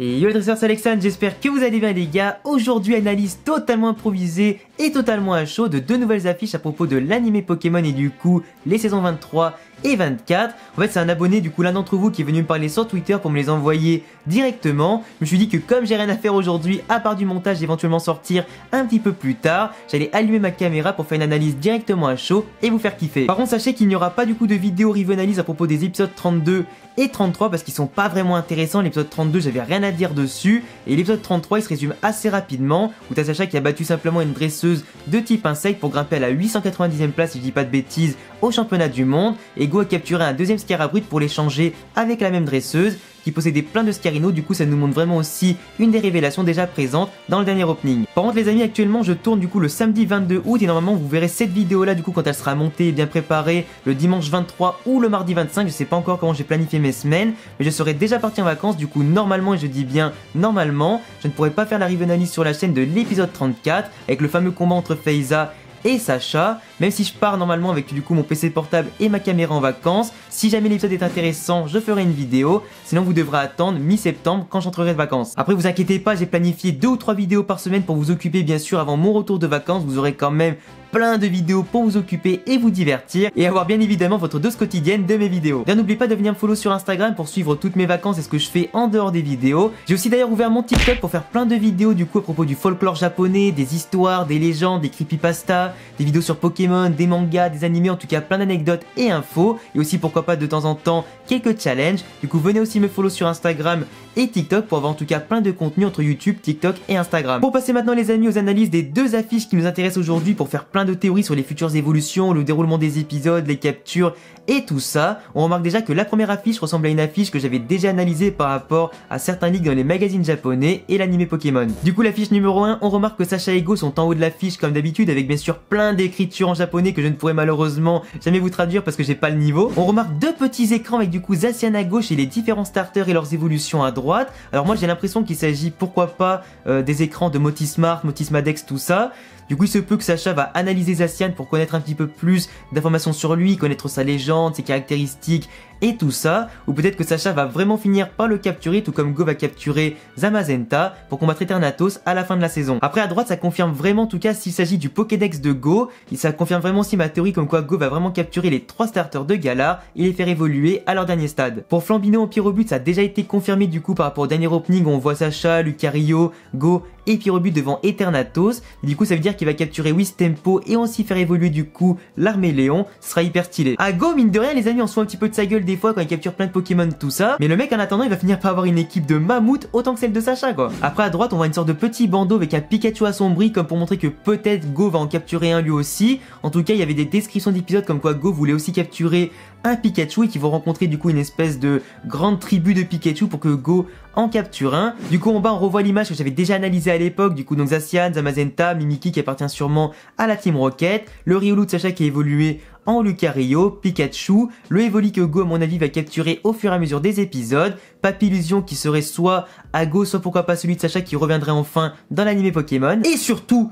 Et yo les dresseurs, c'est Alexandre, j'espère que vous allez bien les gars. Aujourd'hui, analyse totalement improvisée et totalement à chaud de deux nouvelles affiches à propos de l'animé Pokémon et du coup les saisons 23 et 24. En fait, c'est un abonné, du coup l'un d'entre vous qui est venu me parler sur Twitter pour me les envoyer directement. Je me suis dit que comme j'ai rien à faire aujourd'hui, à part du montage éventuellement sortir un petit peu plus tard, j'allais allumer ma caméra pour faire une analyse directement à chaud et vous faire kiffer. Par contre, sachez qu'il n'y aura pas du coup de vidéo review analyse à propos des épisodes 32 et 33 parce qu'ils sont pas vraiment intéressants. L'épisode 32, j'avais rien à dire dessus et l'épisode 33 il se résume assez rapidement où t'as Sacha qui a battu simplement une dresseuse de type insecte pour grimper à la 890e place si je dis pas de bêtises au championnat du monde, et Go a capturé un deuxième Scarabrit pour l'échanger avec la même dresseuse qui possédait plein de Scarino. Du coup ça nous montre vraiment aussi une des révélations déjà présentes dans le dernier opening. Par contre les amis, actuellement je tourne du coup le samedi 22 août et normalement vous verrez cette vidéo là du coup quand elle sera montée et bien préparée le dimanche 23 ou le mardi 25, je sais pas encore comment j'ai planifié mes semaines, mais je serai déjà parti en vacances. Du coup normalement, et je dis bien normalement, je ne pourrai pas faire la review analyse sur la chaîne de l'épisode 34 avec le fameux combat entre Faiza et Sacha, même si je pars normalement avec du coup mon PC portable et ma caméra en vacances. Si jamais l'épisode est intéressant, je ferai une vidéo, sinon vous devrez attendre mi-septembre quand j'entrerai de vacances. Après vous inquiétez pas, j'ai planifié 2 ou 3 vidéos par semaine pour vous occuper bien sûr avant mon retour de vacances. Vous aurez quand même plein de vidéos pour vous occuper et vous divertir et avoir bien évidemment votre dose quotidienne de mes vidéos. Bien, n'oubliez pas de venir me follow sur Instagram pour suivre toutes mes vacances et ce que je fais en dehors des vidéos. J'ai aussi d'ailleurs ouvert mon TikTok pour faire plein de vidéos du coup à propos du folklore japonais, des histoires, des légendes, des creepypasta, des vidéos sur Pokémon, des mangas, des animés, en tout cas plein d'anecdotes et infos, et aussi pourquoi pas de temps en temps quelques challenges. Du coup venez aussi me follow sur Instagram et TikTok pour avoir en tout cas plein de contenu entre YouTube, TikTok et Instagram. Pour passer maintenant les amis aux analyses des deux affiches qui nous intéressent aujourd'hui, pour faire plein de théories sur les futures évolutions, le déroulement des épisodes, les captures et tout ça, on remarque déjà que la première affiche ressemble à une affiche que j'avais déjà analysée par rapport à certains leaks dans les magazines japonais et l'anime Pokémon. Du coup l'affiche numéro 1, on remarque que Sacha et Go sont en haut de l'affiche comme d'habitude avec bien sûr plein d'écritures en japonais que je ne pourrai malheureusement jamais vous traduire parce que j'ai pas le niveau. On remarque deux petits écrans avec du coup Zacian à gauche et les différents starters et leurs évolutions à droite. Alors moi j'ai l'impression qu'il s'agit pourquoi pas des écrans de Motismart, Motismadex, tout ça. Du coup il se peut que Sacha va analyser Zacian pour connaître un petit peu plus d'informations sur lui, connaître sa légende, ses caractéristiques et tout ça, ou peut-être que Sacha va vraiment finir par le capturer tout comme Go va capturer Zamazenta pour combattre Eternatus à la fin de la saison. Après à droite ça confirme vraiment en tout cas s'il s'agit du Pokédex de Go, et ça confirme vraiment aussi ma théorie comme quoi Go va vraiment capturer les 3 starters de Galar et les faire évoluer à leur dernier stade. Pour Flambino en Pyrobut, ça a déjà été confirmé du coup par rapport au dernier opening où on voit Sacha, Lucario, Go et Pyrobut devant Eternatus. Du coup ça veut dire qu'il va capturer Wistempo et aussi faire évoluer du coup l'armée Léon, ce sera hyper stylé. À Go mine de rien les amis, on se fout un petit peu de sa gueule des fois quand il capture plein de Pokémon tout ça, mais le mec en attendant il va finir par avoir une équipe de mammouth autant que celle de Sacha quoi. Après à droite on voit une sorte de petit bandeau avec un Pikachu assombri comme pour montrer que peut-être Go va en capturer un lui aussi. En tout cas il y avait des descriptions d'épisodes comme quoi Go voulait aussi capturer un Pikachu et qu'ils vont rencontrer du coup une espèce de grande tribu de Pikachu pour que Go en capture un. Du coup en bas on revoit l'image que j'avais déjà analysée à l'époque, du coup donc Zacian, Zamazenta, Mimikyu qui appartient sûrement à la Team Rocket, le Riolu de Sacha qui a évolué en Lucario, Pikachu, le Evoli que Go à mon avis va capturer au fur et à mesure des épisodes, Papillusion qui serait soit à Go, soit pourquoi pas celui de Sacha qui reviendrait enfin dans l'anime Pokémon, et surtout,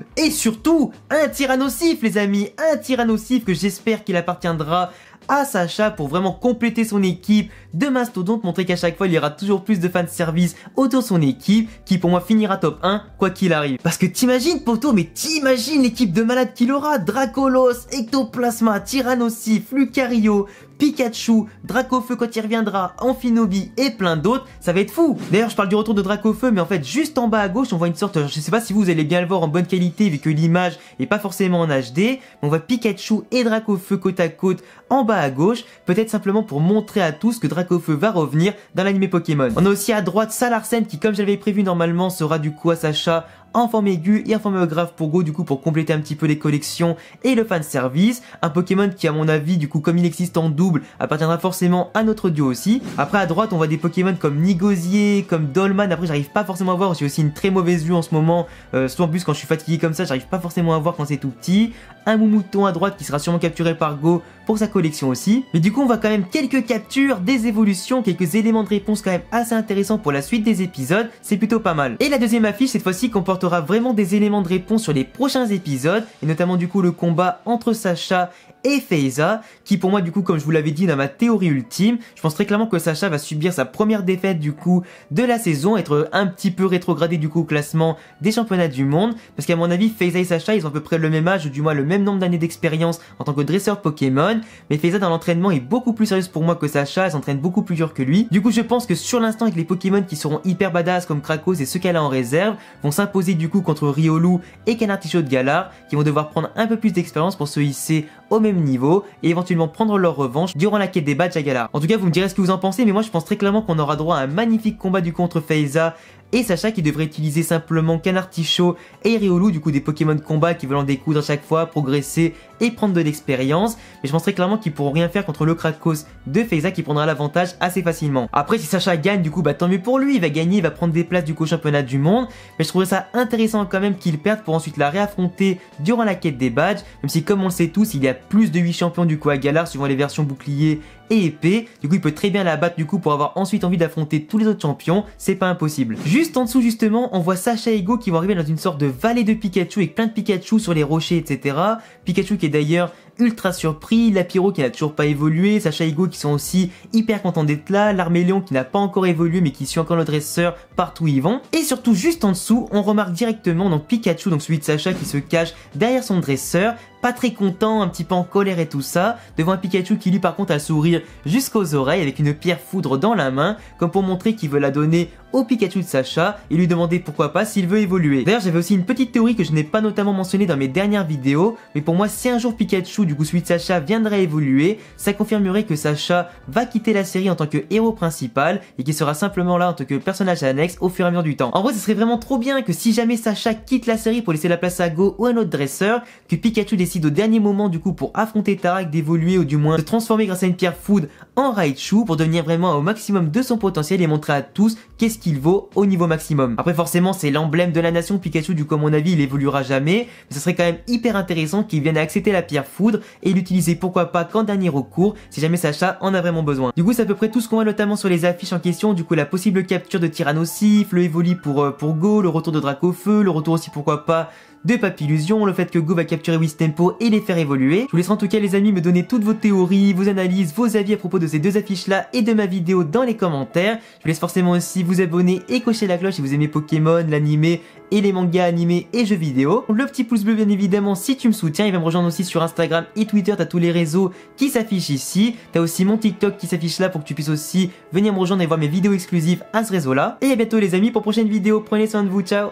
un Tyrannosif les amis, un Tyrannosif que j'espère qu'il appartiendra à Sacha pour vraiment compléter son équipe de mastodonte, montrer qu'à chaque fois il y aura toujours plus de fans de service autour de son équipe qui pour moi finira top 1 quoi qu'il arrive. Parce que t'imagines poto, mais t'imagines l'équipe de malades qu'il aura: Dracolos, Ectoplasma, Tyrannosif, Lucario, Pikachu, Dracofeu quand il reviendra, Amphinobi et plein d'autres, ça va être fou. D'ailleurs je parle du retour de Dracofeu, mais en fait juste en bas à gauche on voit une sorte, je sais pas si vous allez bien le voir en bonne qualité vu que l'image est pas forcément en HD, mais on voit Pikachu et Dracofeu côte à côte en bas à gauche, peut-être simplement pour montrer à tous que Dracofeu va revenir dans l'anime Pokémon. On a aussi à droite Salarsen qui comme j'avais prévu normalement sera du coup à Sacha en forme aiguë et en forme grave pour Go, du coup pour compléter un petit peu les collections et le fanservice. Un Pokémon qui à mon avis du coup comme il existe en double appartiendra forcément à notre duo aussi. Après à droite on voit des Pokémon comme Nigosier, comme Dolman. Après j'arrive pas forcément à voir, j'ai aussi une très mauvaise vue en ce moment, surtout en plus quand je suis fatigué comme ça j'arrive pas forcément à voir quand c'est tout petit. Un Moumouton à droite qui sera sûrement capturé par Go pour sa collection aussi. Mais du coup on voit quand même quelques captures, des évolutions, quelques éléments de réponse quand même assez intéressants pour la suite des épisodes, c'est plutôt pas mal. Et la deuxième affiche cette fois-ci comportera vraiment des éléments de réponse sur les prochains épisodes, et notamment du coup le combat entre Sacha et Feiza, qui pour moi du coup, comme je vous l'avais dit dans ma théorie ultime, je pense très clairement que Sacha va subir sa première défaite du coup de la saison, être un petit peu rétrogradé du coup au classement des championnats du monde, parce qu'à mon avis Feiza et Sacha ils ont à peu près le même âge, ou du moins le même nombre d'années d'expérience en tant que dresseur Pokémon, mais Feiza dans l'entraînement est beaucoup plus sérieuse pour moi que Sacha, elle s'entraîne beaucoup plus dur que lui. Du coup je pense que sur l'instant avec les Pokémon qui seront hyper badass comme Krakos et ceux qu'elle a en réserve, vont s'imposer du coup contre Riolu et Canartichaud de Galar, qui vont devoir prendre un peu plus d'expérience pour se hisser au même niveau et éventuellement prendre leur revanche durant la quête des badges à Galar. En tout cas vous me direz ce que vous en pensez, mais moi je pense très clairement qu'on aura droit à un magnifique combat du contre Feiza et Sacha qui devrait utiliser simplement Canartichaud et Riolu, du coup des Pokémon de combat qui veulent en découdre à chaque fois, progresser et prendre de l'expérience, mais je pense très clairement qu'ils pourront rien faire contre le Krakos de Feiza qui prendra l'avantage assez facilement. Après si Sacha gagne du coup bah tant mieux pour lui, il va gagner, il va prendre des places du coup au championnat du monde, mais je trouverais ça intéressant quand même qu'il perde pour ensuite la réaffronter durant la quête des badges, même si comme on le sait tous il y a plus de 8 champions du coup à Galar suivant les versions bouclier et épée, du coup il peut très bien la battre du coup pour avoir ensuite envie d'affronter tous les autres champions, c'est pas impossible. Juste en dessous justement on voit Sacha et Go qui vont arriver dans une sorte de vallée de Pikachu avec plein de Pikachu sur les rochers etc. Pikachu qui est d'ailleurs ultra surpris, Lapiro qui n'a toujours pas évolué, Sacha et Go qui sont aussi hyper contents d'être là, l'Arméléon qui n'a pas encore évolué mais qui suit encore le dresseur partout où ils vont, et surtout juste en dessous on remarque directement donc Pikachu, donc celui de Sacha qui se cache derrière son dresseur, pas très content, un petit peu en colère et tout ça, devant un Pikachu qui lui par contre a le sourire jusqu'aux oreilles avec une pierre foudre dans la main, comme pour montrer qu'il veut la donner au Pikachu de Sacha et lui demander pourquoi pas s'il veut évoluer. D'ailleurs j'avais aussi une petite théorie que je n'ai pas notamment mentionnée dans mes dernières vidéos, mais pour moi si un jour Pikachu, du coup celui de Sacha, viendrait évoluer, ça confirmerait que Sacha va quitter la série en tant que héros principal et qu'il sera simplement là en tant que personnage annexe au fur et à mesure du temps. En vrai ce serait vraiment trop bien que si jamais Sacha quitte la série pour laisser la place à Go ou un autre dresseur, que Pikachu décide au dernier moment du coup pour affronter Tarak d'évoluer ou du moins de transformer grâce à une pierre foudre en Raichu pour devenir vraiment au maximum de son potentiel et montrer à tous qu'est-ce qu'il vaut au niveau maximum. Après forcément c'est l'emblème de la nation Pikachu, du coup à mon avis il évoluera jamais, mais ce serait quand même hyper intéressant qu'il vienne à accepter la pierre foudre et l'utiliser pourquoi pas qu'en dernier recours si jamais Sacha en a vraiment besoin. Du coup c'est à peu près tout ce qu'on voit notamment sur les affiches en question, du coup la possible capture de Tyrannosif, le Evoli pour Go, le retour de Dracofeu, le retour aussi pourquoi pas de Papillusion, le fait que Go va capturer Wistempo et les faire évoluer. Je vous laisserai en tout cas les amis me donner toutes vos théories, vos analyses, vos avis à propos de ces deux affiches là et de ma vidéo dans les commentaires. Je vous laisse forcément aussi vous abonner et cocher la cloche si vous aimez Pokémon, l'animé et les mangas animés et jeux vidéo. Le petit pouce bleu bien évidemment si tu me soutiens, il va me rejoindre aussi sur Instagram et Twitter, t'as tous les réseaux qui s'affichent ici. T'as aussi mon TikTok qui s'affiche là pour que tu puisses aussi venir me rejoindre et voir mes vidéos exclusives à ce réseau là. Et à bientôt les amis pour prochaine vidéo, prenez soin de vous, ciao.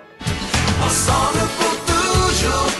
Ensemble pour toujours.